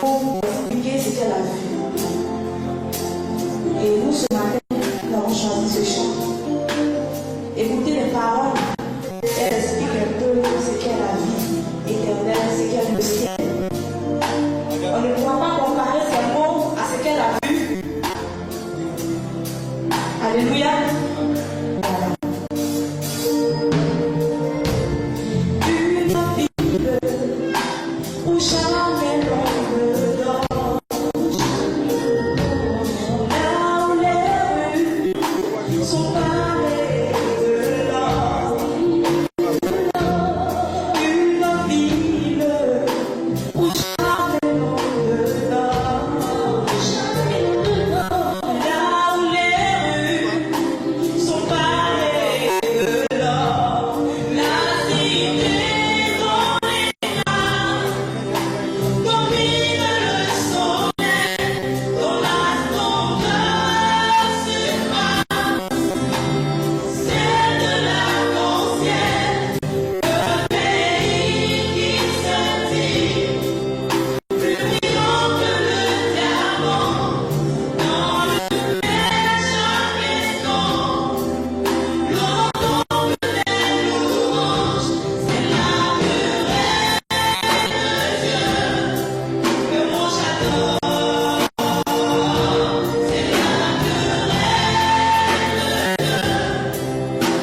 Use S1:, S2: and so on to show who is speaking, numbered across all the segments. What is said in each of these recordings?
S1: pour expliquer ce qu'elle a vu. Et nous, ce matin, nous avons choisi ce chant. Écoutez les paroles. Elle explique un peu ce qu'elle a vu éternel, ce qu'elle veut ciel. On ne pourra pas comparer ses mots à ce qu'elle a vu. Alléluia. Voilà. Une Bible où jamais l'on ne dort. Là où les rues sont pavées de l'or. Une ville où jamais l'on ne dort. Là où les rues sont pavées de l'or. La cité domine le soleil, dont la splendeur suprême, celle de l'arc-en-ciel, le pays qui scintille, plus brillant que le diamant, dans le pêche ardent, l'entend les louanges, c'est la murelle de Dieu que moi j'adore. C'est la murelle de Dieu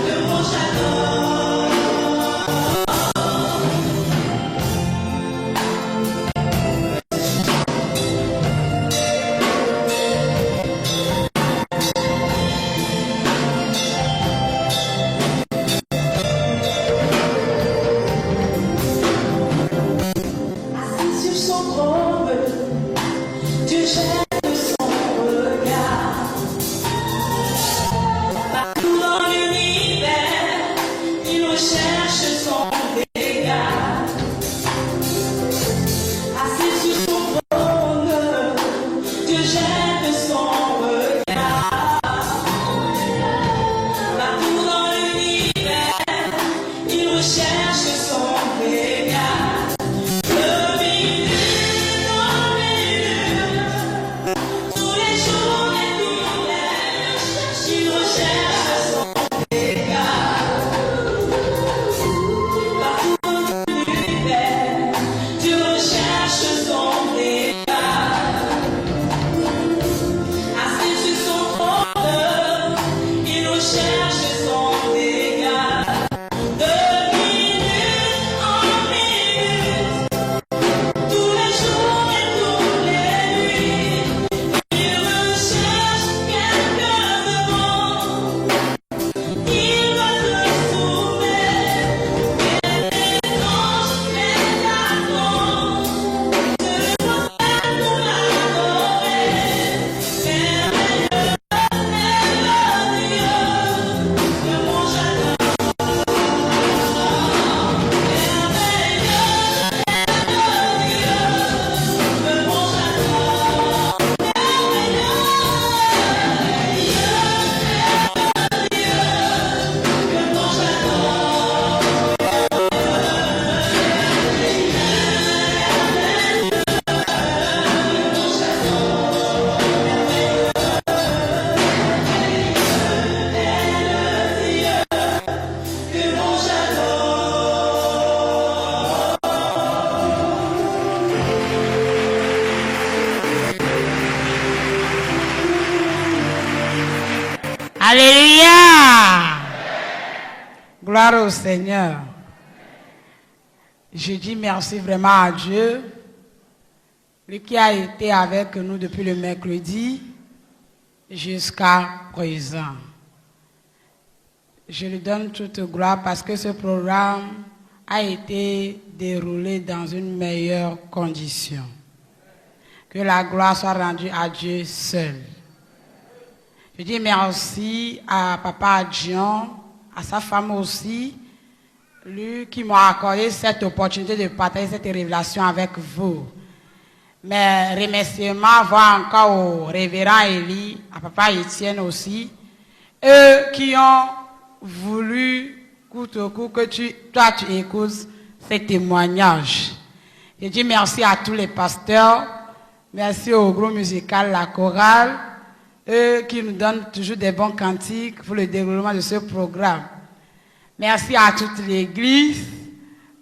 S1: que moi j'adore. Assis sur son trône, Dieu jette son regard. Partout dans l'univers, il recherche son regard. Assis sur son trône, Dieu jette son regard. Partout dans l'univers, il recherche son regard. De minute en minute, tous les jours et tous les il recherche son regard. Partout dans l'univers, Dieu recherche son regard. Assis sur son trône, il recherche son regard. De minute en minute, tous les jours et toutes les nuits, il recherche quelqu'un de bon. Il va te sauver, et les anges les attendent. Je le vois pour l'adorer, merveilleux, mélodieux, que moi j'adore.
S2: Alléluia. Gloire au Seigneur. Je dis merci vraiment à Dieu, lui qui a été avec nous depuis le mercredi jusqu'à présent. Je lui donne toute gloire parce que ce programme a été déroulé dans une meilleure condition. Que la gloire soit rendue à Dieu seul. Je dis merci à Papa Adjian, à sa femme aussi, lui qui m'a accordé cette opportunité de partager cette révélation avec vous. Mes remerciements vont encore au révérend Élie, à Papa Étienne aussi, eux qui ont voulu coûte au coup que toi tu écoutes ces témoignages. Je dis merci à tous les pasteurs Merci au groupe musical La Chorale, eux qui nous donnent toujours des bons cantiques pour le déroulement de ce programme. Merci à toute l'Église.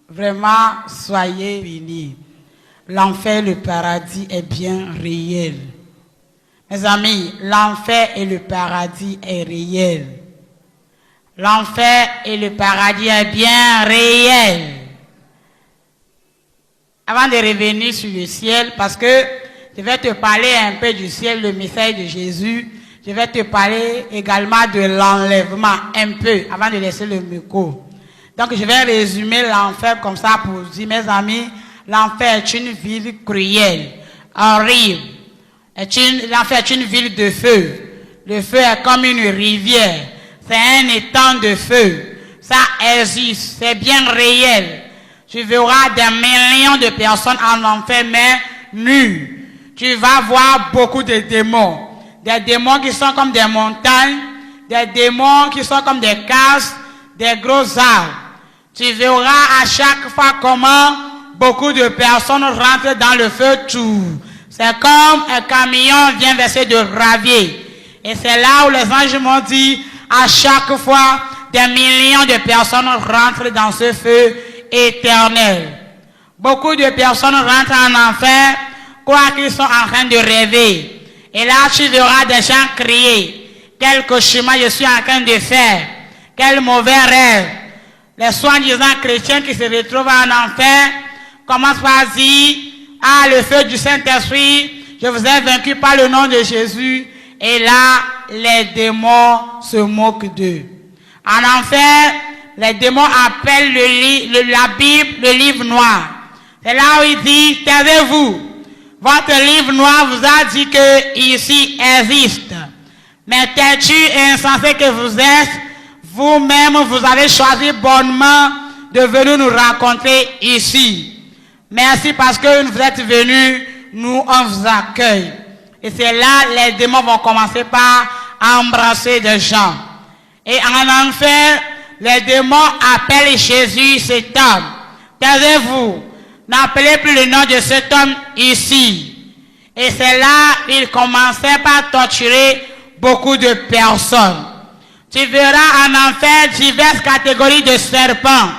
S2: Vraiment, soyez bénis. L'enfer et le paradis est bien réel. Mes amis, l'enfer et le paradis est réel. L'enfer et le paradis est bien réel. Avant de revenir sur le ciel, parce que je vais te parler un peu du ciel, le message de Jésus. Je vais te parler également de l'enlèvement, un peu, avant de laisser le micro. Donc, je vais résumer l'enfer comme ça pour dire, mes amis, l'enfer est une ville cruelle, horrible. L'enfer est une ville de feu. Le feu est comme une rivière. C'est un étang de feu. Ça existe, c'est bien réel. Tu verras des millions de personnes en enfer, mais nues. Tu vas voir beaucoup de démons. Des démons qui sont comme des montagnes, des démons qui sont comme des cases, des gros arbres. Tu verras à chaque fois comment beaucoup de personnes rentrent dans le feu tout. C'est comme un camion vient verser de gravier. Et c'est là où les anges m'ont dit, à chaque fois, des millions de personnes rentrent dans ce feu éternel. Beaucoup de personnes rentrent en enfer, croient qu'ils sont en train de rêver. Et là, tu verras des gens crier, quel cauchemar je suis en train de faire, quel mauvais rêve. Les soi-disant chrétiens qui se retrouvent en enfer commencent par dire, ah, le feu du Saint-Esprit, je vous ai vaincu par le nom de Jésus. Et là, les démons se moquent d'eux. En enfer, les démons appellent la Bible le livre noir. C'est là où il dit, taisez-vous. Votre livre noir vous a dit que ici existe. Mais têtu et insensé que vous êtes, vous-même, vous avez choisi bonnement de venir nous rencontrer ici. Merci parce que vous êtes venus, nous on vous accueille. Et c'est là les démons vont commencer par embrasser des gens. Et en enfer, les démons appellent Jésus cet homme. Taisez-vous. N'appelez plus le nom de cet homme ici. Et c'est là qu'ils commençaient par torturer beaucoup de personnes. Tu verras en enfer diverses catégories de serpents,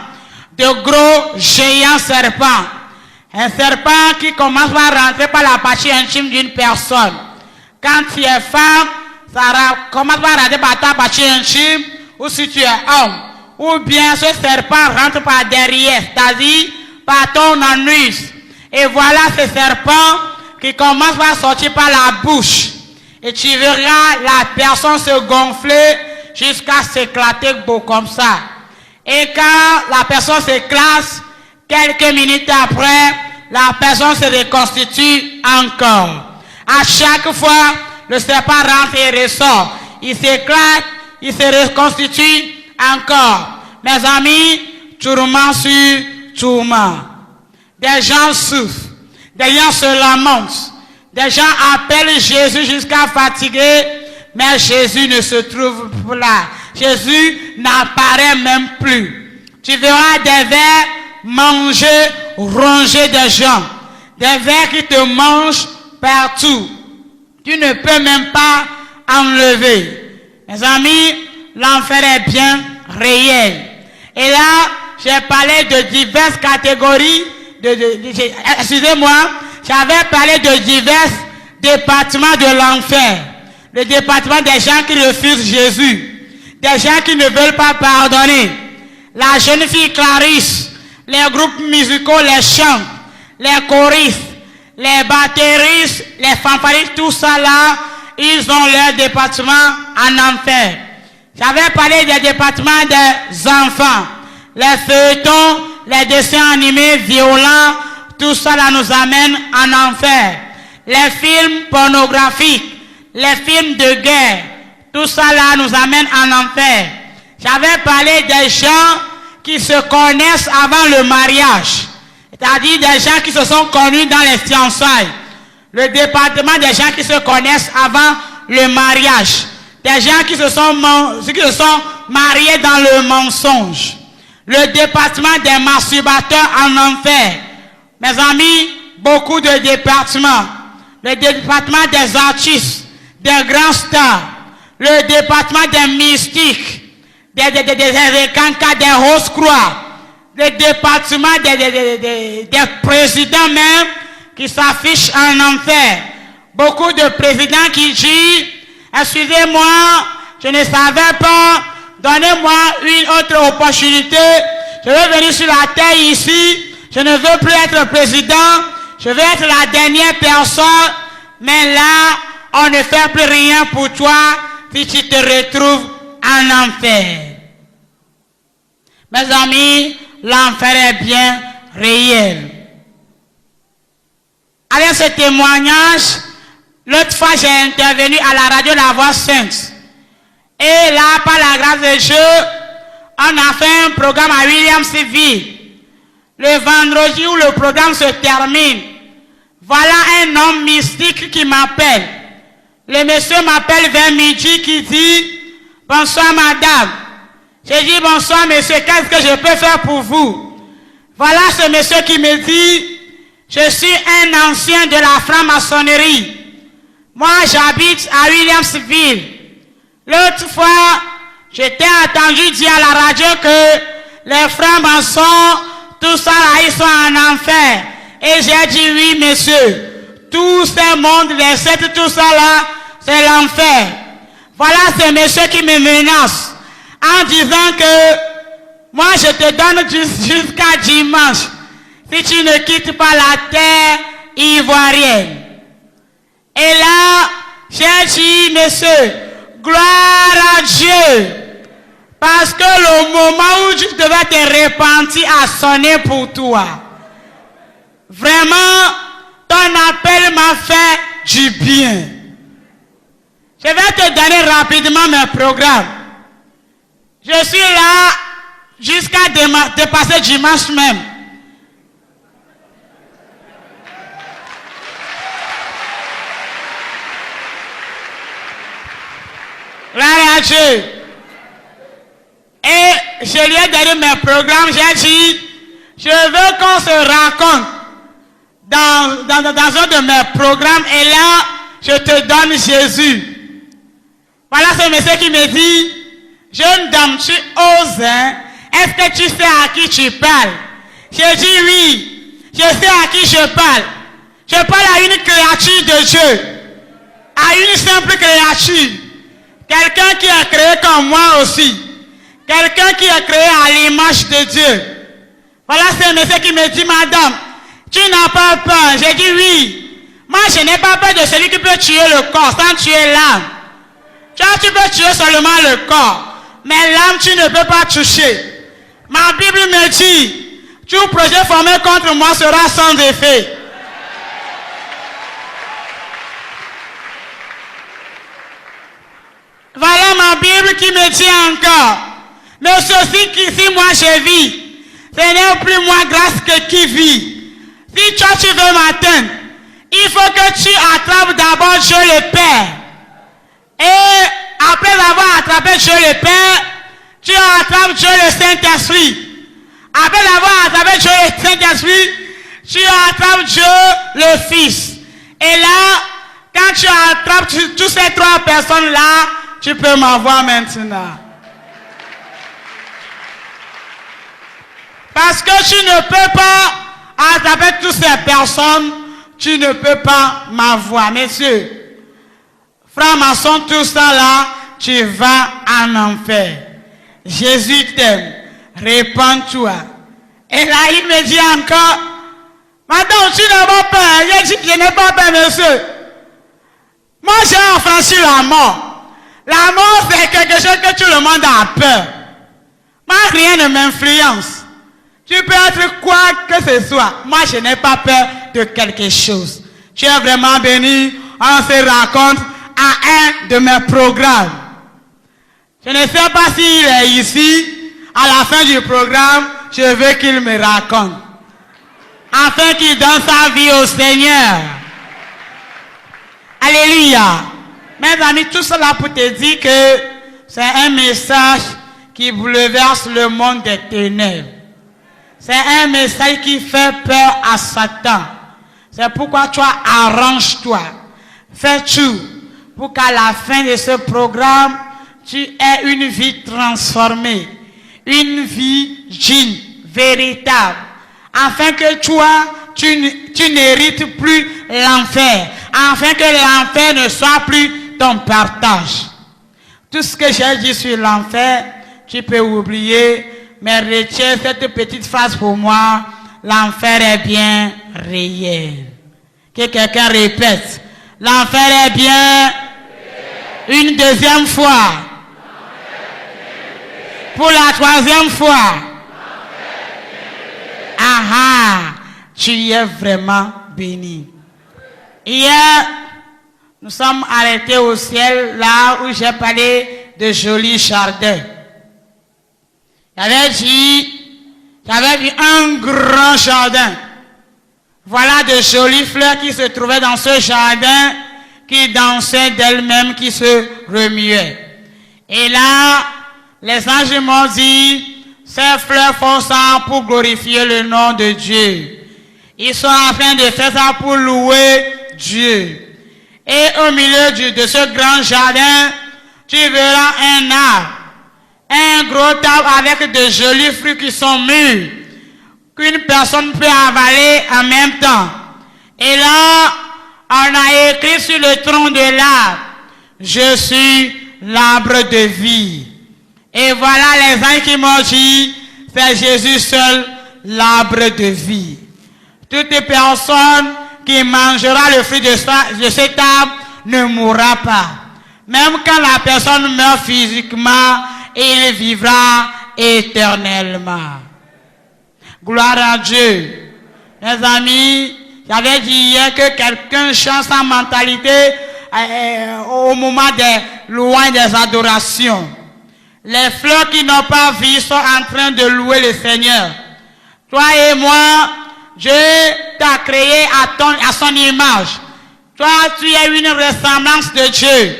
S2: de gros géants serpents. Un serpent qui commence par rentrer par la partie intime d'une personne. Quand tu es femme, ça commence par rentrer par ta partie intime, ou si tu es homme. Ou bien ce serpent rentre par derrière, c'est-à-dire par ton anus. Et voilà ce serpent qui commence par sortir par la bouche. Et tu verras la personne se gonfler jusqu'à s'éclater beau comme ça. Et quand la personne s'éclate, quelques minutes après, la personne se reconstitue encore. À chaque fois, le serpent rentre et ressort. Il s'éclate, il se reconstitue encore. Mes amis, tourment sur tourment. Des gens souffrent, des gens se lamentent, des gens appellent Jésus jusqu'à fatiguer, mais Jésus ne se trouve plus là. Jésus n'apparaît même plus. Tu verras des vers manger, ronger des gens, des vers qui te mangent partout. Tu ne peux même pas enlever. Mes amis, l'enfer est bien réel. Et là, j'ai parlé de diverses catégories, excusez-moi, j'avais parlé de divers départements de l'enfer. Le département des gens qui refusent Jésus, des gens qui ne veulent pas pardonner. La jeune fille Clarisse, les groupes musicaux, les chants, les choristes, les batteristes, les fanfaristes, tout ça là, ils ont leur département en enfer. J'avais parlé des départements des enfants, les feuilletons, les dessins animés violents, tout ça là nous amène en enfer. Les films pornographiques, les films de guerre, tout ça là nous amène en enfer. J'avais parlé des gens qui se connaissent avant le mariage, c'est-à-dire des gens qui se sont connus dans les fiançailles. Le département des gens qui se connaissent avant le mariage, des gens qui se sont mariés dans le mensonge. Le département des masturbateurs en enfer. Mes amis, beaucoup de départements. le département des artistes, des grands stars, le département des mystiques, des cancans, des Rose-Croix, le département des présidents même qui s'affichent en enfer. Beaucoup de présidents qui disent, excusez-moi, je ne savais pas, donnez-moi une autre opportunité, je vais venir sur la terre ici, je ne veux plus être président, je vais être la dernière personne, mais là, on ne fait plus rien pour toi si tu te retrouves en enfer. Mes amis, l'enfer est bien réel. Avec ce témoignage, l'autre fois j'ai intervenu à la radio La Voix Sainte. Et là, par la grâce de Dieu, on a fait un programme à Williamsville. Le vendredi où le programme se termine, voilà un homme mystique qui m'appelle. Le monsieur m'appelle vers midi qui dit, bonsoir madame. J'ai dit, bonsoir monsieur, qu'est-ce que je peux faire pour vous? Voilà ce monsieur qui me dit, je suis un ancien de la franc-maçonnerie. Moi, j'habite à Williamsville. L'autre fois, j'étais entendu dire à la radio que les francs-maçons, tout ça là, ils sont en enfer. Et j'ai dit, oui monsieur, tous ces mondes, les sectes, tout ça là, c'est l'enfer. Voilà ce monsieur qui me menace en disant que moi je te donne jusqu'à dimanche si tu ne quittes pas la terre ivoirienne. Et là, j'ai dit, monsieur, gloire à Dieu, parce que le moment où tu devais te repentir a sonné pour toi. Vraiment, ton appel m'a fait du bien. Je vais te donner rapidement mes programmes. Je suis là jusqu'à dépasser dimanche même. Gloire à Dieu. Et je lui ai donné mes programmes. J'ai dit, je veux qu'on se rencontre dans un de mes programmes. Et là, je te donne Jésus. Voilà ce monsieur qui me dit, jeune dame, tu oses, hein? Est-ce que tu sais à qui tu parles? J'ai dit oui, je sais à qui je parle. Je parle à une créature de Dieu, à une simple créature. Quelqu'un qui est créé comme moi aussi. Quelqu'un qui est créé à l'image de Dieu. Voilà ce monsieur qui me dit, madame, tu n'as pas peur? J'ai dit oui. Moi, je n'ai pas peur de celui qui peut tuer le corps sans tuer l'âme. Tu peux tuer seulement le corps, mais l'âme, tu ne peux pas toucher. Ma Bible me dit, tout projet formé contre moi sera sans effet. Voilà ma Bible qui me dit encore, mais ceci qu'ici moi je vis, ce n'est plus moi grâce que qui vit. Si toi tu veux m'atteindre, il faut que tu attrapes d'abord Dieu le Père. Et après avoir attrapé Dieu le Père, tu attrapes Dieu le Saint-Esprit. Après avoir attrapé Dieu le Saint-Esprit, tu attrapes Dieu le Fils. Et là, quand tu attrapes toutes ces trois personnes-là, tu peux m'avoir maintenant. Parce que tu ne peux pas attraper toutes ces personnes, tu ne peux pas m'avoir. Messieurs, franc-maçon, tout ça là, tu vas en enfer. Jésus t'aime. Répands-toi. Et là, il me dit encore, madame, tu n'as pas peur. J'ai dit, je n'ai pas peur, monsieur. Moi, j'ai affranchi la mort. La mort, c'est quelque chose que tout le monde a peur. Moi, rien ne m'influence. Tu peux être quoi que ce soit. Moi, je n'ai pas peur de quelque chose. Tu es vraiment béni. On se rencontre à un de mes programmes. Je ne sais pas s'il est ici. À la fin du programme, je veux qu'il me raconte. Afin qu'il donne sa vie au Seigneur. Alléluia. Mes amis, tout cela pour te dire que c'est un message qui bouleverse le monde des ténèbres. C'est un message qui fait peur à Satan. C'est pourquoi toi, arrange-toi. Fais tout pour qu'à la fin de ce programme, tu aies une vie transformée, une vie digne, véritable, afin que toi, tu n'hérites plus l'enfer, afin que l'enfer ne soit plus ton partage. Tout ce que j'ai dit sur l'enfer, tu peux oublier, mais retiens cette petite phrase pour moi, l'enfer est bien réel. Que quelqu'un répète, l'enfer est bien réel. Une deuxième fois. Pour la troisième fois. Ah, tu es vraiment béni. Hier, nous sommes arrêtés au ciel, là où j'ai parlé de jolis jardins. J'avais vu un grand jardin. Voilà de jolies fleurs qui se trouvaient dans ce jardin, qui dansaient d'elles-mêmes, qui se remuaient. Et là, les anges m'ont dit, ces fleurs font ça pour glorifier le nom de Dieu. Ils sont en train de faire ça pour louer Dieu. Et au milieu de ce grand jardin, tu verras un arbre. Un gros arbre avec de jolis fruits qui sont mûrs, qu'une personne peut avaler en même temps. Et là, on a écrit sur le tronc de l'arbre, je suis l'arbre de vie. Et voilà les anges qui m'ont dit, c'est Jésus seul, l'arbre de vie. Toute personne qui mangera le fruit de cet arbre ne mourra pas. Même quand la personne meurt physiquement, il vivra éternellement. Gloire à Dieu. Mes amis, j'avais dit hier que quelqu'un change sa mentalité au moment des louanges, des adorations. Les fleurs qui n'ont pas vu sont en train de louer le Seigneur. Toi et moi, Dieu t'a créé à son image. Toi, tu es une ressemblance de Dieu.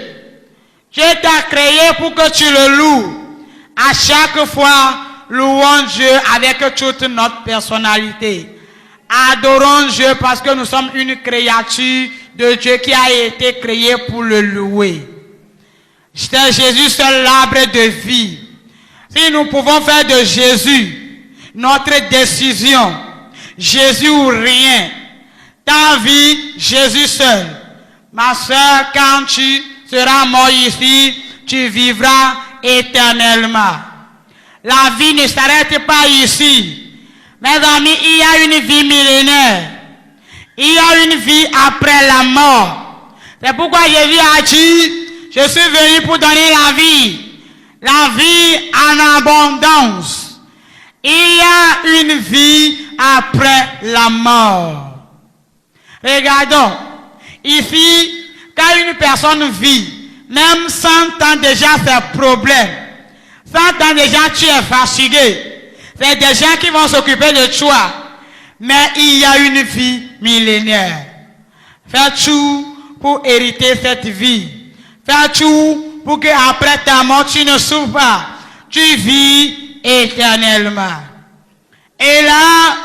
S2: Dieu t'a créé pour que tu le loues. À chaque fois, louons Dieu avec toute notre personnalité. Adorons Dieu parce que nous sommes une créature de Dieu qui a été créée pour le louer. C'est Jésus seul l'arbre de vie. Si nous pouvons faire de Jésus notre décision, Jésus ou rien, ta vie, Jésus seul. Ma soeur, quand tu seras mort ici, tu vivras éternellement. La vie ne s'arrête pas ici. Mes amis, il y a une vie millénaire. Il y a une vie après la mort. C'est pourquoi Jésus a dit, je suis venu pour donner la vie en abondance. Il y a une vie après la mort. Regardons, ici, quand une personne vit, même 100 ans déjà ses problèmes, 100 ans déjà tu es fatigué, c'est des gens qui vont s'occuper de toi, mais il y a une vie millénaire. Fais tout pour hériter cette vie. Fais tout pour qu'après ta mort tu ne souffres pas, tu vis éternellement. Et là,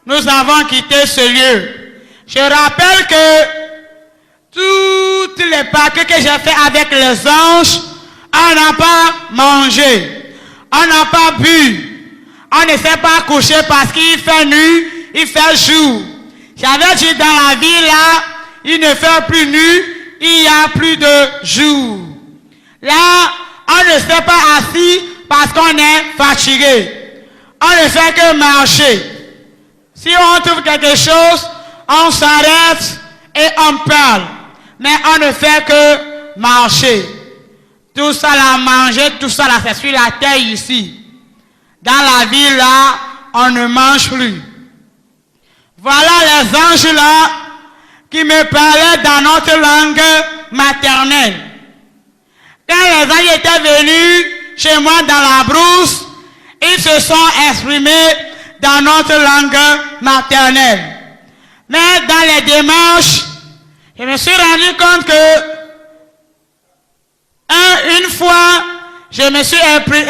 S2: nous avons quitté ce lieu. Je rappelle que toutes les Pâques que j'ai fait avec les anges, on n'a pas mangé, on n'a pas bu, on ne s'est pas couché parce qu'il fait nuit, il fait jour. J'avais dit dans la vie là, il ne fait plus nuit, il y a plus de jour. Là, on ne s'est pas assis parce qu'on est fatigué. On ne fait que marcher. Si on trouve quelque chose, on s'arrête et on parle. Mais on ne fait que marcher. Tout ça là, manger, tout ça là, c'est sur la terre ici. Dans la vie là, on ne mange plus. Voilà les anges là qui me parlaient dans notre langue maternelle. Quand les anges étaient venus chez moi dans la brousse, ils se sont exprimés dans notre langue maternelle. Mais dans les démarches, je me suis rendu compte que une fois, je me suis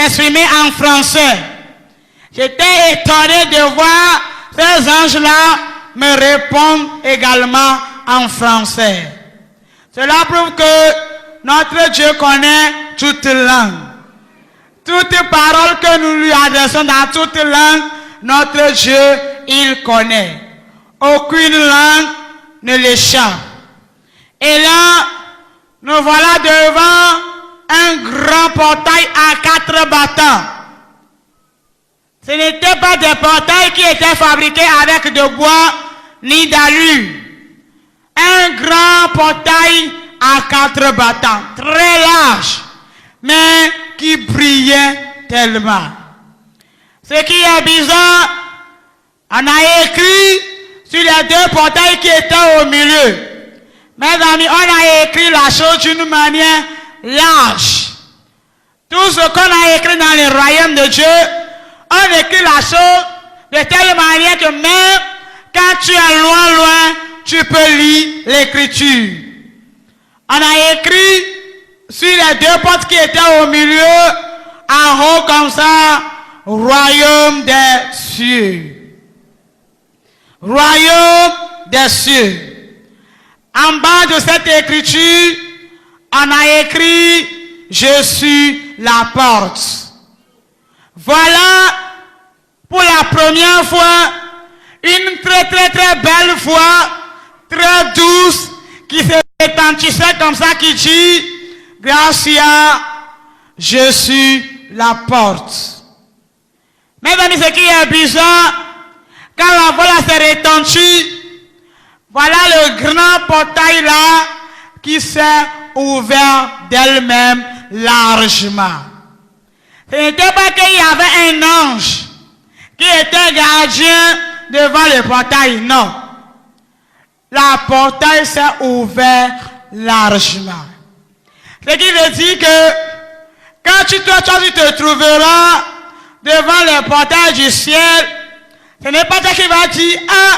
S2: exprimé en français. J'étais étonné de voir ces anges-là me répondent également en français. Cela prouve que notre Dieu connaît toute langue. Toutes paroles que nous lui adressons dans toute langue, notre Dieu, il connaît. Aucune langue ne l'échappe. Et là, nous voilà devant un grand portail à 4 battants. Ce n'étaient pas des portails qui étaient fabriqués avec de bois ni d'allure. Un grand portail à 4 battants, très large, mais qui brillait tellement. Ce qui est bizarre, on a écrit sur les 2 portails qui étaient au milieu. Mes amis, on a écrit la chose d'une manière large. Tout ce qu'on a écrit dans le royaume de Dieu, on écrit la chose de telle manière que même quand tu es loin, tu peux lire l'écriture. On a écrit sur les 2 portes qui étaient au milieu, en haut comme ça, royaume des cieux. Royaume des cieux. En bas de cette écriture, on a écrit « Je suis la porte ». Voilà, pour la première fois, une très belle voix, très douce, qui se retentissait comme ça, qui dit « Gracia, je suis la porte ». Mes amis, ce qui est bizarre, quand la voix s'est retentie, voilà le grand portail là qui s'est ouvert d'elle-même largement. Ce n'était pas qu'il y avait un ange qui était gardien devant le portail, non. Le portail s'est ouvert largement. Ce qui veut dire que quand tu te trouveras devant le portail du ciel, ce n'est pas toi qui vas dire « Ah,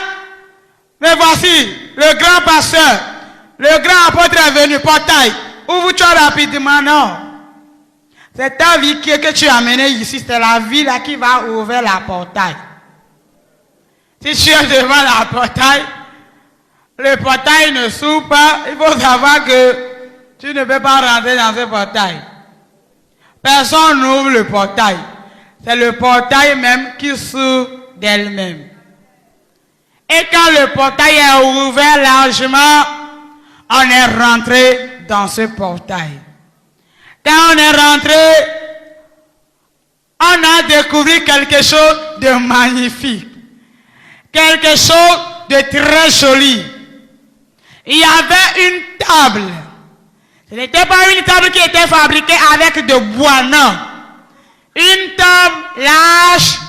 S2: mais voici, le grand pasteur, le grand apôtre est venu, portail. Ouvre-toi rapidement, non. C'est ta vie que tu as amenée ici, c'est la vie là qui va ouvrir la portail. Si tu es devant la portail, le portail ne s'ouvre pas. Il faut savoir que tu ne peux pas rentrer dans ce portail. Personne n'ouvre le portail. C'est le portail même qui s'ouvre d'elle-même. Et quand le portail est ouvert largement, on est rentré dans ce portail. Quand on est rentré, on a découvert quelque chose de magnifique. Quelque chose de très joli. Il y avait une table. Ce n'était pas une table qui était fabriquée avec de bois, non. Une table large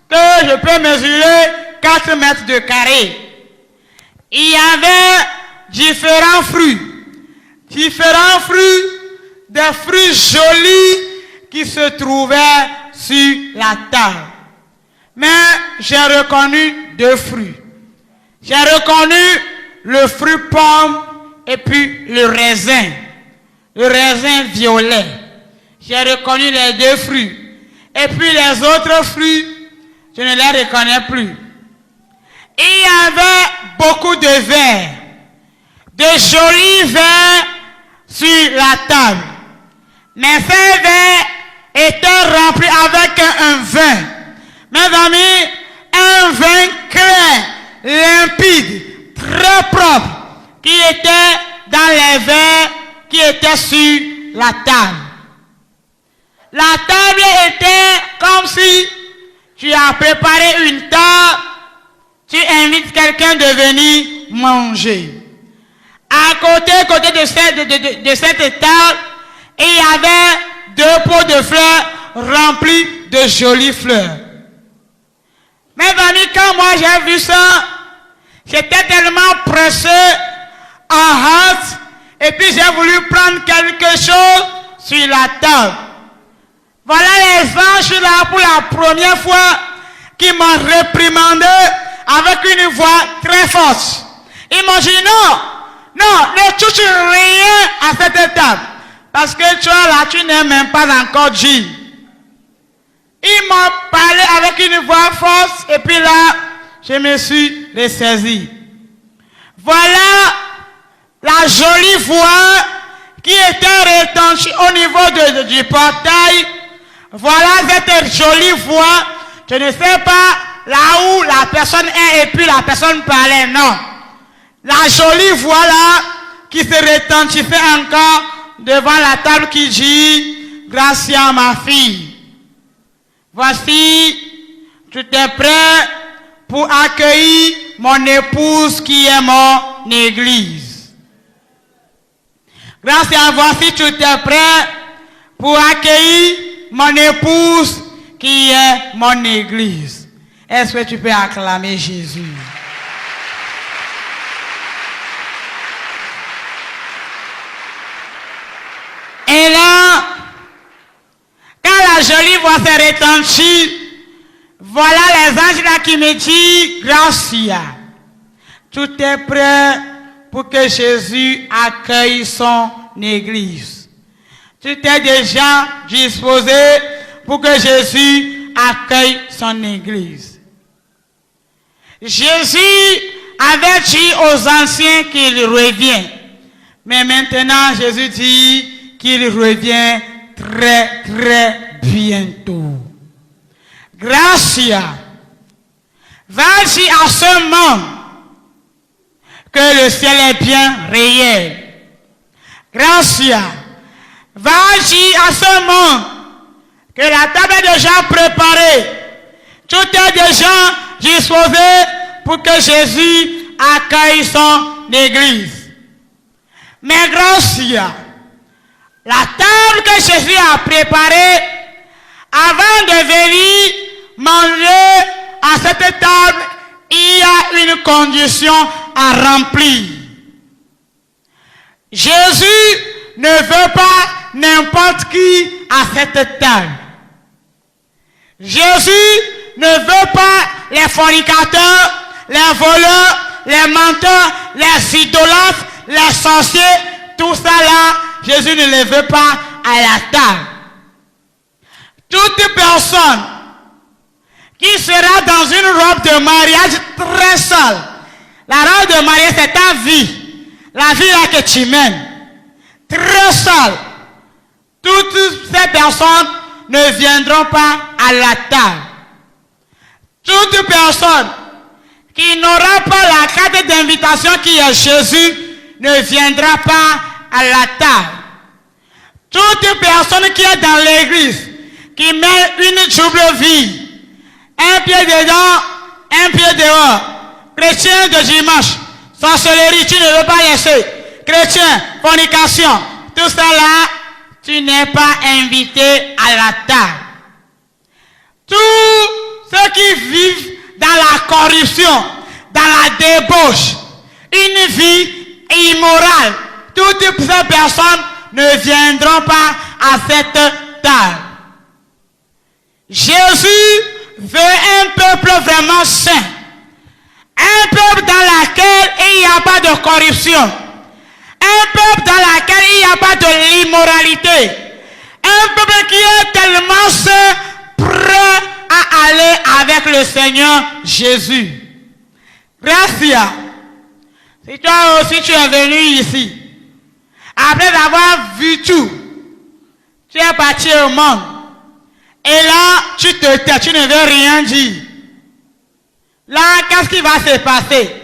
S2: que je peux mesurer 4 mètres de carré. Il y avait différents fruits. Des fruits jolis qui se trouvaient sur la table. Mais j'ai reconnu 2 fruits. J'ai reconnu le fruit pomme et puis le raisin violet. J'ai reconnu les 2 fruits. Et puis les autres fruits, je ne les reconnais plus. Il y avait beaucoup de verres, de jolis verres sur la table. Mais ces verres étaient remplis avec un vin. Mes amis, un vin clair, limpide, très propre, qui était dans les verres qui étaient sur la table. La table était comme si tu as préparé une table, tu invites quelqu'un de venir manger. À côté de cette table, il y avait 2 pots de fleurs remplis de jolies fleurs. Mes amis, quand moi j'ai vu ça, j'étais tellement pressé, en hâte, et puis j'ai voulu prendre quelque chose sur la table. Voilà les anges là pour la première fois qui m'ont réprimandé avec une voix très forte. Ils m'ont dit non, ne touche rien à cette table. Parce que toi là, tu n'es même pas encore dit. Ils m'ont parlé avec une voix forte et puis là, je me suis ressaisi. Voilà la jolie voix qui était retentie au niveau du portail. Voilà cette jolie voix. Je ne sais pas là où la personne est et puis la personne parlait. Non. La jolie voix là qui se retentissait encore devant la table qui dit: Gracia, ma fille. Voici, tu es prêt pour accueillir mon épouse qui est mon église. Gracia, voici, tu es prêt pour accueillir mon épouse qui est mon église. Est-ce que tu peux acclamer Jésus? Et là, quand la jolie voix s'est retentie, voilà les anges là qui me disent: Gracia, tout est prêt pour que Jésus accueille son église. Tu t'es déjà disposé pour que Jésus accueille son église. Jésus avait dit aux anciens qu'il revient. Mais maintenant, Jésus dit qu'il revient très, très bientôt. Gracia, va dire à ce monde que le ciel est bien réel. Gracia, va dire à ce monde que la table est déjà préparée. Tout est déjà disposé pour que Jésus accueille son église. Mais Gracia, la table que Jésus a préparée, avant de venir manger à cette table, il y a une condition à remplir. Jésus ne veut pas n'importe qui à cette table. Jésus ne veut pas les fornicateurs, les voleurs, les menteurs, les idolâtres, les sorciers, tout ça là, Jésus ne les veut pas à la table. Toute personne qui sera dans une robe de mariage très sale, la robe de mariage c'est ta vie, la vie là que tu mènes, très sale, toutes ces personnes ne viendront pas à la table. Toute personne qui n'aura pas la carte d'invitation qui est Jésus ne viendra pas à la table. Toute personne qui est dans l'église, qui met une double vie, un pied dedans, un pied dehors, chrétien de dimanche, sorcellerie, tu ne veux pas laisser, chrétien, fornication, tout ça là, tu n'es pas invité à la table. Tous ceux qui vivent dans la corruption, dans la débauche, une vie immorale, toutes ces personnes ne viendront pas à cette table. Jésus veut un peuple vraiment saint, un peuple dans lequel il n'y a pas de corruption, un peuple dans lequel il n'y a pas de l'immoralité, un peuple qui est tellement saint, prêt à aller avec le Seigneur Jésus. Gracia, si toi aussi tu es venu ici, après avoir vu tout, tu es parti au monde, et là tu te tais, tu ne veux rien dire. Là, qu'est-ce qui va se passer?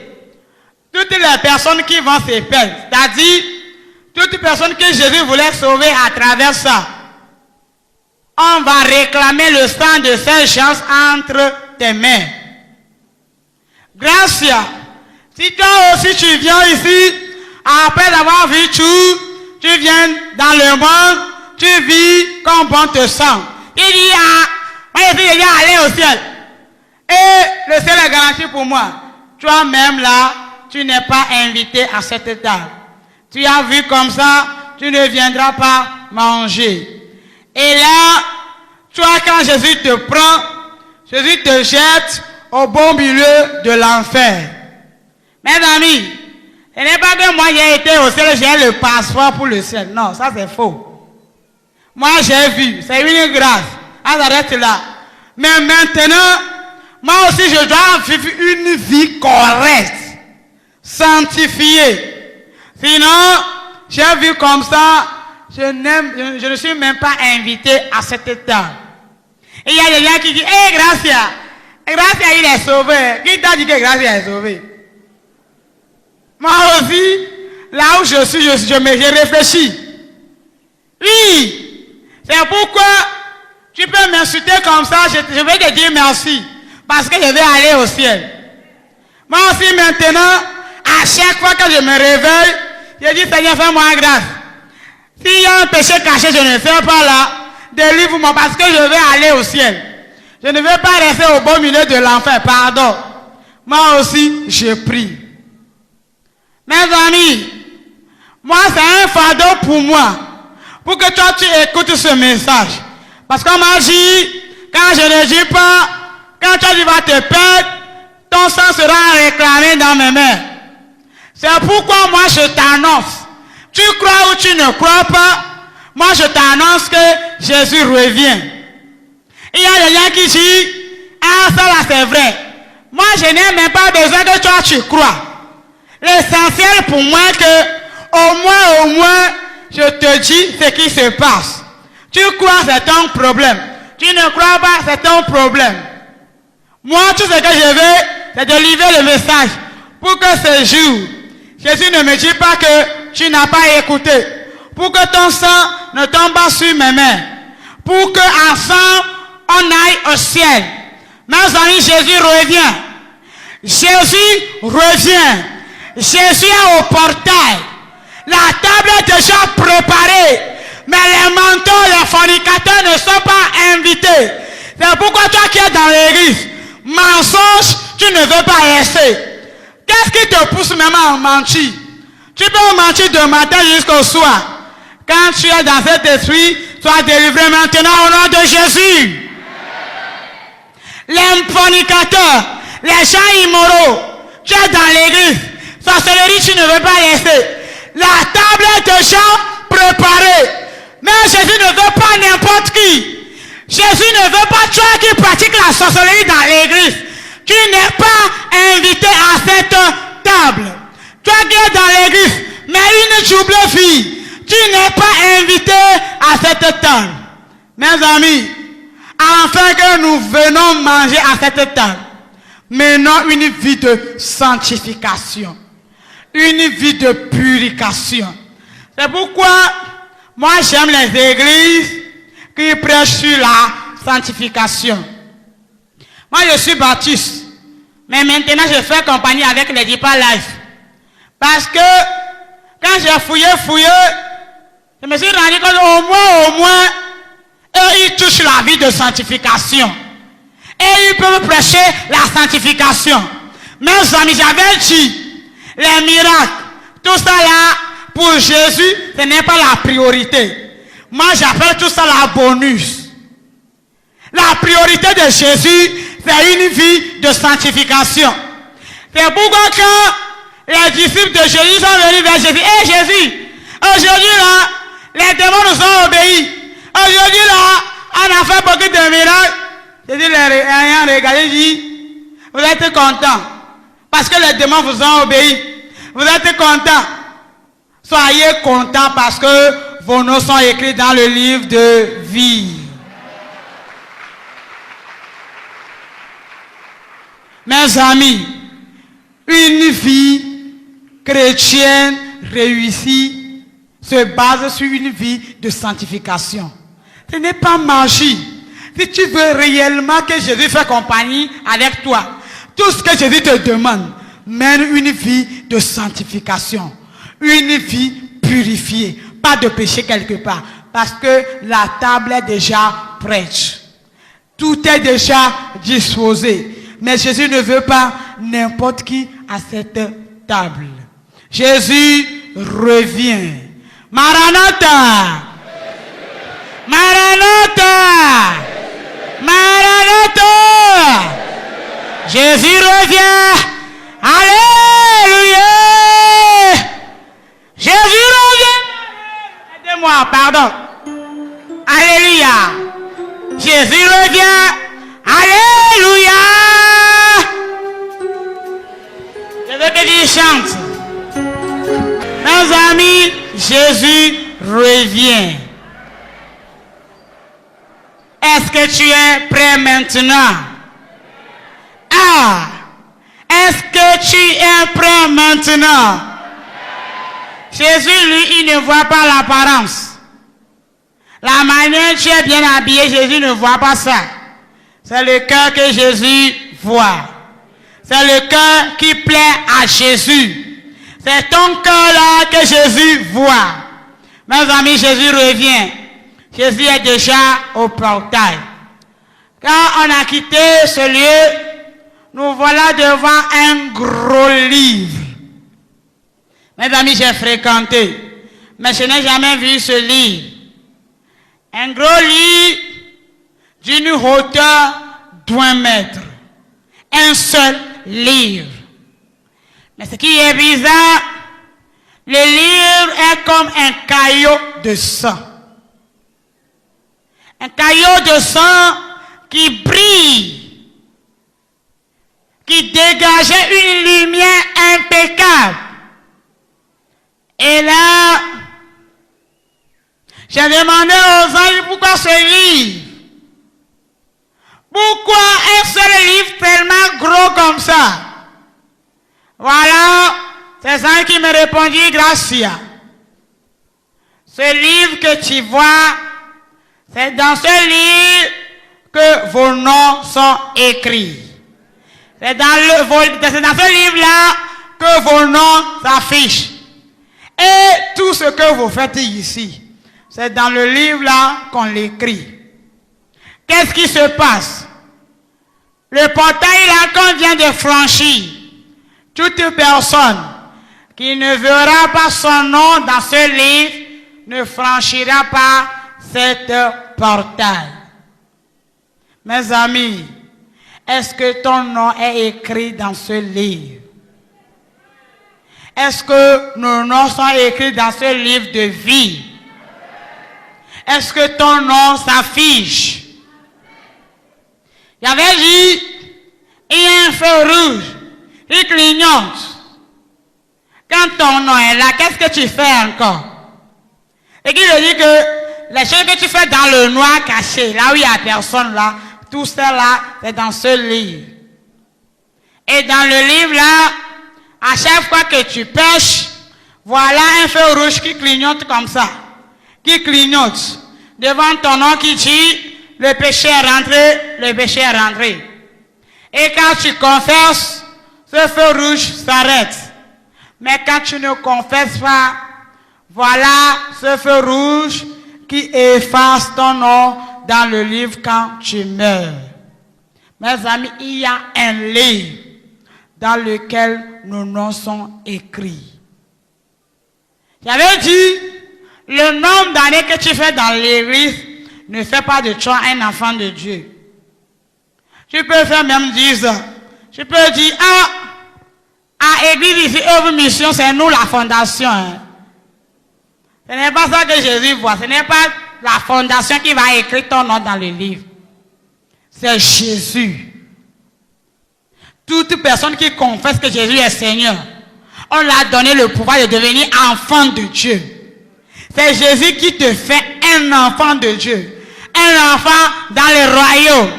S2: Toutes les personnes qui vont se perdre, c'est-à-dire toutes personnes que Jésus voulait sauver à travers ça, on va réclamer le sang de ces gens entre tes mains. Gracia, si toi aussi tu viens ici, après avoir vu tout, tu viens dans le monde, tu vis comme bon te semble. Il dit, moi je suis déjà allé au ciel. Et le ciel est garanti pour moi. Toi-même là, tu n'es pas invité à cette table. Tu as vu comme ça, tu ne viendras pas manger. Et là, toi quand Jésus te prend, Jésus te jette au beau milieu de l'enfer. Mes amis, ce n'est pas que moi j'ai été au ciel, j'ai le passeport pour le ciel. Non, ça c'est faux. Moi j'ai vu, c'est une grâce. Ça s'arrête là. Mais maintenant, moi aussi je dois vivre une vie correcte, sanctifiée. Sinon, j'ai vu comme ça, je ne suis même pas invité à cette table. Et il y a des gens qui disent, hé, Gracia, Gracia il est sauvé. Qui t'a dit que Gracia est sauvé? Moi aussi, là où je suis, je réfléchis. Oui, c'est pourquoi tu peux m'insulter comme ça, je vais te dire merci. Parce que je vais aller au ciel. Moi aussi maintenant, à chaque fois que je me réveille, je dis Seigneur, fais-moi grâce. S'il y a un péché caché, je ne fais pas là. Délivre-moi parce que je vais aller au ciel. Je ne vais pas rester au beau milieu de l'enfer. Pardon. Moi aussi, je prie. Mes amis, moi c'est un fardeau pour moi. Pour que toi tu écoutes ce message. Parce qu'on m'a dit, quand je ne dis pas, quand toi tu vas te perdre, ton sang sera réclamé dans mes mains. C'est pourquoi moi je t'annonce. Tu crois ou tu ne crois pas, moi je t'annonce que Jésus revient. Il y a des gens qui disent, ah ça là c'est vrai. Moi je n'ai même pas besoin que toi tu crois. L'essentiel pour moi que au moins je te dis ce qui se passe. Tu crois c'est ton problème. Tu ne crois pas c'est ton problème. Moi tout ce que je veux c'est de livrer le message pour que ce jour Jésus ne me dit pas que tu n'as pas écouté. Pour que ton sang ne tombe pas sur mes mains. Pour que ensemble, on aille au ciel. Mes amis, Jésus revient. Jésus revient. Jésus est au portail. La table est déjà préparée. Mais les mentors, les fornicateurs ne sont pas invités. C'est pourquoi toi qui es dans l'église, mensonge, tu ne veux pas rester. Qu'est-ce qui te pousse même à mentir? Tu peux mentir de matin jusqu'au soir. Quand tu es dans cet esprit, sois délivré maintenant au nom de Jésus. Les fornicateurs, les gens immoraux, tu es dans l'église. Sorcellerie, tu ne veux pas rester. La table est déjà préparée. Mais Jésus ne veut pas n'importe qui. Jésus ne veut pas toi qui pratiques la sorcellerie dans l'église. Tu n'es pas invité à cette table. Toi qui es dans l'église, mais une trouble fille, tu n'es pas invité à cette table. Mes amis, afin que nous venons manger à cette table, menons une vie de sanctification, une vie de purification. C'est pourquoi moi j'aime les églises qui prêchent sur la sanctification. Moi je suis baptiste, mais maintenant je fais compagnie avec les Deeper Life. Parce que quand j'ai fouillé, je me suis rendu compte au moins, eux ils touchent la vie de sanctification. Et ils peuvent prêcher la sanctification. Mes amis, j'avais dit, les miracles, tout ça là, pour Jésus, ce n'est pas la priorité. Moi j'appelle tout ça la bonus. La priorité de Jésus, c'est une vie de sanctification. C'est pourquoi quand les disciples de Jésus sont venus vers Jésus, hé Jésus, aujourd'hui là, les démons nous ont obéi. Aujourd'hui là, on a fait beaucoup de miracles. Jésus les ayant regardé, dit, vous êtes contents parce que les démons vous ont obéi. Vous êtes contents. Soyez contents parce que vos noms sont écrits dans le livre de vie. Mes amis, une vie chrétienne réussie se base sur une vie de sanctification. Ce n'est pas magie. Si tu veux réellement que Jésus fasse compagnie avec toi, tout ce que Jésus te demande, mène une vie de sanctification, une vie purifiée, pas de péché quelque part, parce que la table est déjà prête. Tout est déjà disposé. Mais Jésus ne veut pas n'importe qui à cette table. Jésus revient. Maranatha! Maranatha! Maranatha! Jésus revient! Alléluia! Jésus revient! Aidez-moi, pardon. Alléluia! Jésus revient! Alléluia! veux que tu chantes. Mes amis, Jésus revient. Est-ce que tu es prêt maintenant? Ah! Est-ce que tu es prêt maintenant? Jésus, lui, il ne voit pas l'apparence. La manière dont tu es bien habillé, Jésus ne voit pas ça. C'est le cœur que Jésus voit. C'est le cœur qui plaît à Jésus. C'est ton cœur-là que Jésus voit. Mes amis, Jésus revient. Jésus est déjà au portail. Quand on a quitté ce lieu, nous voilà devant un gros livre. Mes amis, j'ai fréquenté, mais je n'ai jamais vu ce livre. Un gros livre d'une hauteur d'1 mètre. Un seul livre. Mais ce qui est bizarre, le livre est comme un caillot de sang. Un caillot de sang qui brille, qui dégageait une lumière impeccable. Et là, j'ai demandé aux anges pourquoi ce livre? Pourquoi un seul livre tellement gros comme ça? Voilà, c'est ça qui me répondit, Gracia. Ce livre que tu vois, c'est dans ce livre que vos noms sont écrits. C'est dans ce livre-là que vos noms s'affichent. Et tout ce que vous faites ici, c'est dans le livre-là qu'on l'écrit. Qu'est-ce qui se passe? Le portail-là qu'on vient de franchir, toute personne qui ne verra pas son nom dans ce livre ne franchira pas cette portail. Mes amis, est-ce que ton nom est écrit dans ce livre? Est-ce que nos noms sont écrits dans ce livre de vie? Est-ce que ton nom s'affiche? Il avait dit, il y a un feu rouge, il clignote. Quand ton nom est là, qu'est-ce que tu fais encore? Et qui lui dit que les choses que tu fais dans le noir caché, là où il n'y a personne là, tout ça là, c'est dans ce livre. Et dans le livre là, à chaque fois que tu pêches, voilà un feu rouge qui clignote comme ça. Qui clignote devant ton nom qui dit, le péché est rentré, le péché est rentré. Et quand tu confesses, ce feu rouge s'arrête. Mais quand tu ne confesses pas, voilà ce feu rouge qui efface ton nom dans le livre quand tu meurs. Mes amis, il y a un livre dans lequel nos noms sont écrits. J'avais dit, le nombre d'années que tu fais dans l'église ne fait pas de toi un enfant de Dieu. Tu peux faire même 10 ans. Tu peux dire, à l'église ici, œuvre mission, c'est nous la fondation. Hein. Ce n'est pas ça que Jésus voit. Ce n'est pas la fondation qui va écrire ton nom dans le livre. C'est Jésus. Toute personne qui confesse que Jésus est Seigneur, on l'a donné le pouvoir de devenir enfant de Dieu. C'est Jésus qui te fait un enfant de Dieu. Un enfant dans le royaume.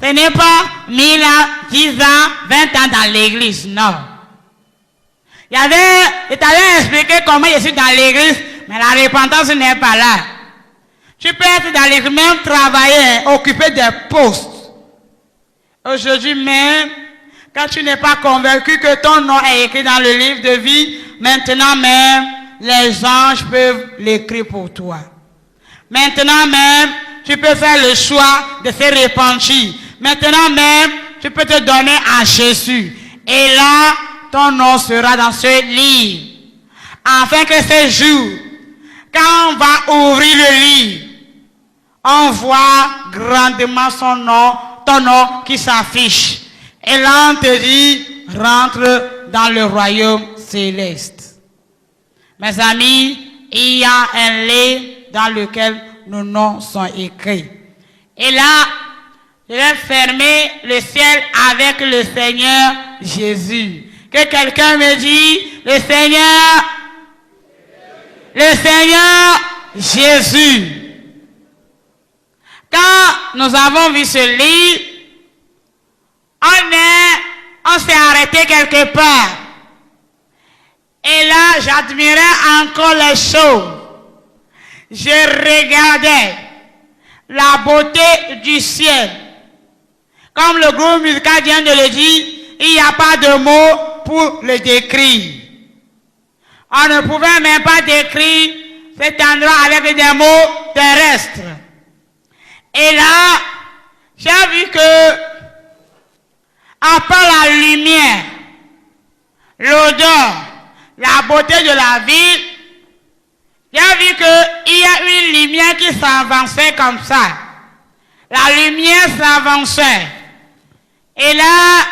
S2: Ce n'est pas 1000 ans, 10 ans, 20 ans dans l'église, non. Je t'avais expliqué comment je suis dans l'église, mais la repentance n'est pas là. Tu peux être dans l'église, même travailler, occuper des postes. Aujourd'hui même, quand tu n'es pas convaincu que ton nom est écrit dans le livre de vie, maintenant même, les anges peuvent l'écrire pour toi. Maintenant même, tu peux faire le choix de se repentir. Maintenant même, tu peux te donner à Jésus. Et là, ton nom sera dans ce livre. Afin que ce jour, quand on va ouvrir le livre, on voit grandement son nom, ton nom qui s'affiche. Et là, on te dit, rentre dans le royaume céleste. Mes amis, il y a un livre dans lequel nos noms sont écrits. Et là, je vais fermer le ciel avec le Seigneur Jésus. Que quelqu'un me dit, le Seigneur Jésus. Quand nous avons vu ce livre, on s'est arrêté quelque part. Et là, j'admirais encore les choses. Je regardais la beauté du ciel. Comme le groupe musical vient de le dire, il n'y a pas de mots pour le décrire. On ne pouvait même pas décrire cet endroit avec des mots terrestres. Et là, j'ai vu que, après la lumière, l'odeur, la beauté de la ville, j'ai vu qu'il y a une lumière qui s'avançait comme ça. La lumière s'avançait. Et là,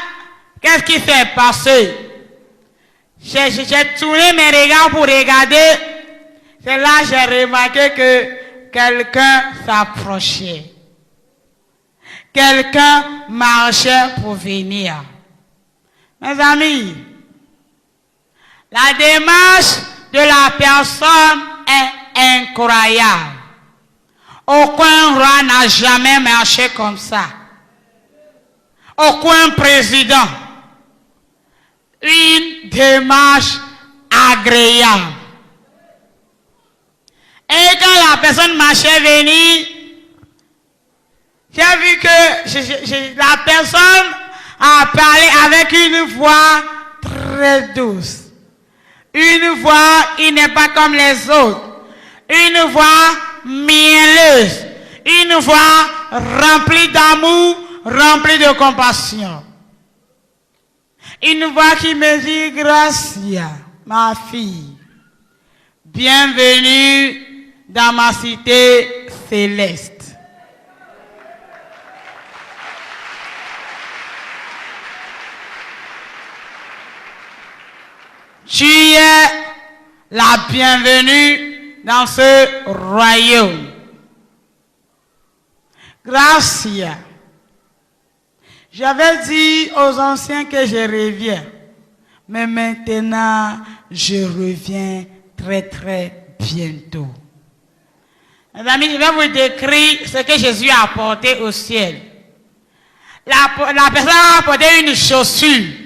S2: qu'est-ce qui s'est passé? J'ai tourné mes regards pour regarder. C'est là que j'ai remarqué que quelqu'un s'approchait. Quelqu'un marchait pour venir. Mes amis, la démarche de la personne est incroyable. Aucun roi n'a jamais marché comme ça. Aucun président. Une démarche agréable. Et quand la personne marchait venir, j'ai vu que la personne a parlé avec une voix très douce. Une voix qui n'est pas comme les autres. Une voix mielleuse. Une voix remplie d'amour, remplie de compassion. Une voix qui me dit, Gracia, ma fille, bienvenue dans ma cité céleste. Tu es la bienvenue dans ce royaume. Gracia. J'avais dit aux anciens que je reviens. Mais maintenant, je reviens très bientôt. Mes amis, je vais vous décrire ce que Jésus a apporté au ciel. La personne a apporté une chaussure.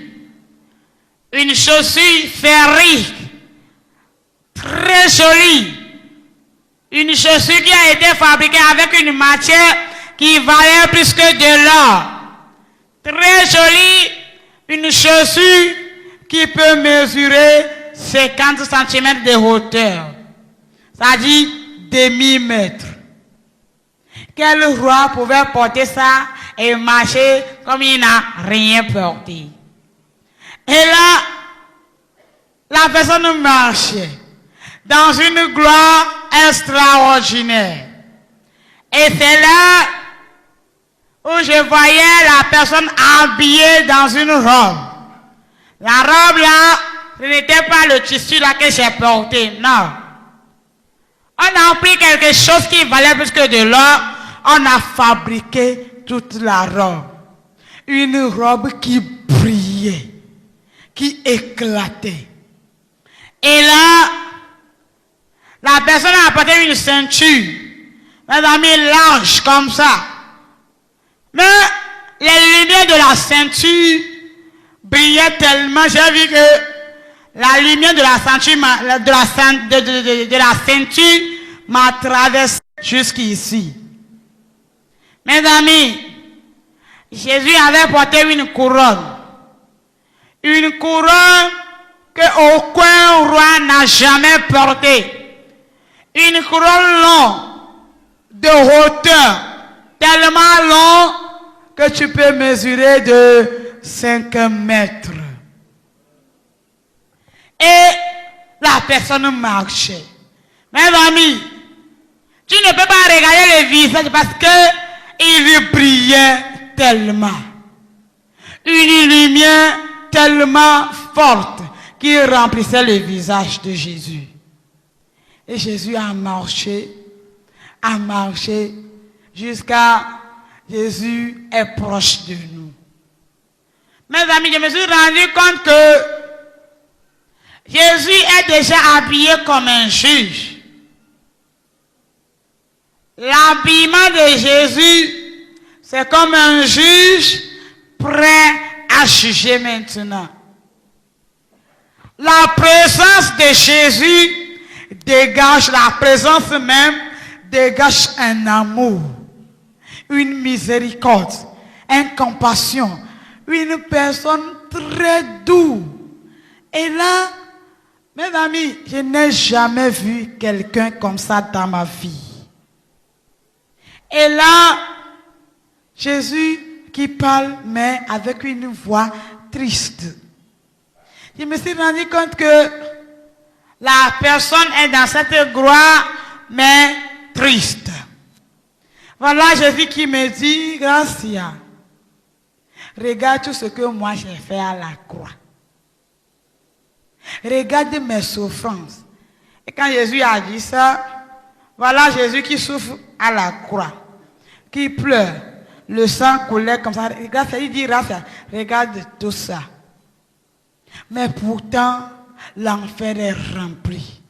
S2: Une chaussure ferrique. Très jolie. Une chaussure qui a été fabriquée avec une matière qui valait plus que de l'or. Très jolie. Une chaussure qui peut mesurer 50 cm de hauteur. C'est-à-dire demi-mètre. Quel roi pouvait porter ça et marcher comme il n'a rien porté? Et là, la personne marchait dans une gloire extraordinaire. Et c'est là où je voyais la personne habillée dans une robe. La robe là, ce n'était pas le tissu là que j'ai porté, non. On a pris quelque chose qui valait plus que de l'or, on a fabriqué toute la robe. Une robe qui brillait, qui éclatait. Et là, la personne a apporté une ceinture, mes amis, large comme ça. Mais les lumières de la ceinture brillaient tellement, j'ai vu que la lumière de la ceinture m'a traversé jusqu'ici. Mes amis, Jésus avait porté une couronne. Une couronne que aucun roi n'a jamais portée. Une couronne longue, de hauteur, tellement longue que tu peux mesurer de 5 mètres. Et la personne marchait. Mes amis, tu ne peux pas regarder le visage parce qu'il brillait tellement. Une lumière tellement forte qui remplissait le visage de Jésus. Et Jésus a marché jusqu'à Jésus est proche de nous. Mes amis, je me suis rendu compte que Jésus est déjà habillé comme un juge. L'habillement de Jésus, c'est comme un juge prêt à juger maintenant. La présence de Jésus dégage, la présence même dégage un amour, une miséricorde, une compassion, une personne très douce. Et là, mes amis, je n'ai jamais vu quelqu'un comme ça dans ma vie. Et là, Jésus qui parle, mais avec une voix triste. Je me suis rendu compte que la personne est dans cette gloire, mais triste. Voilà Jésus qui me dit, Gracia, regarde tout ce que moi j'ai fait à la croix. Regarde mes souffrances. Et quand Jésus a dit ça, voilà Jésus qui souffre à la croix, qui pleure. Le sang coulait comme ça. Il dit, regarde tout ça. Mais pourtant, l'enfer est rempli.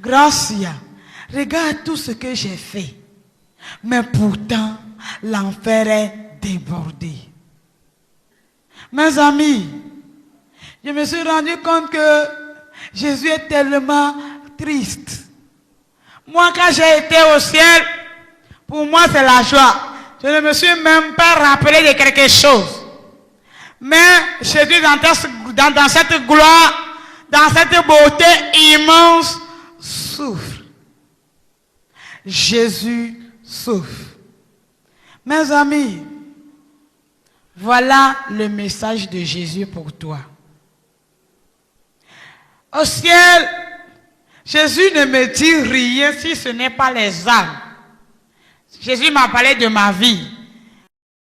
S2: Gracia, regarde tout ce que j'ai fait. Mais pourtant, l'enfer est débordé. Mes amis, je me suis rendu compte que Jésus est tellement triste. Moi, quand j'ai été au ciel, pour moi, c'est la joie. Je ne me suis même pas rappelé de quelque chose. Mais Jésus, dans cette gloire, dans cette beauté immense, souffre. Jésus souffre. Mes amis, voilà le message de Jésus pour toi. Au ciel, Jésus ne me dit rien si ce n'est pas les âmes. Jésus m'a parlé de ma vie.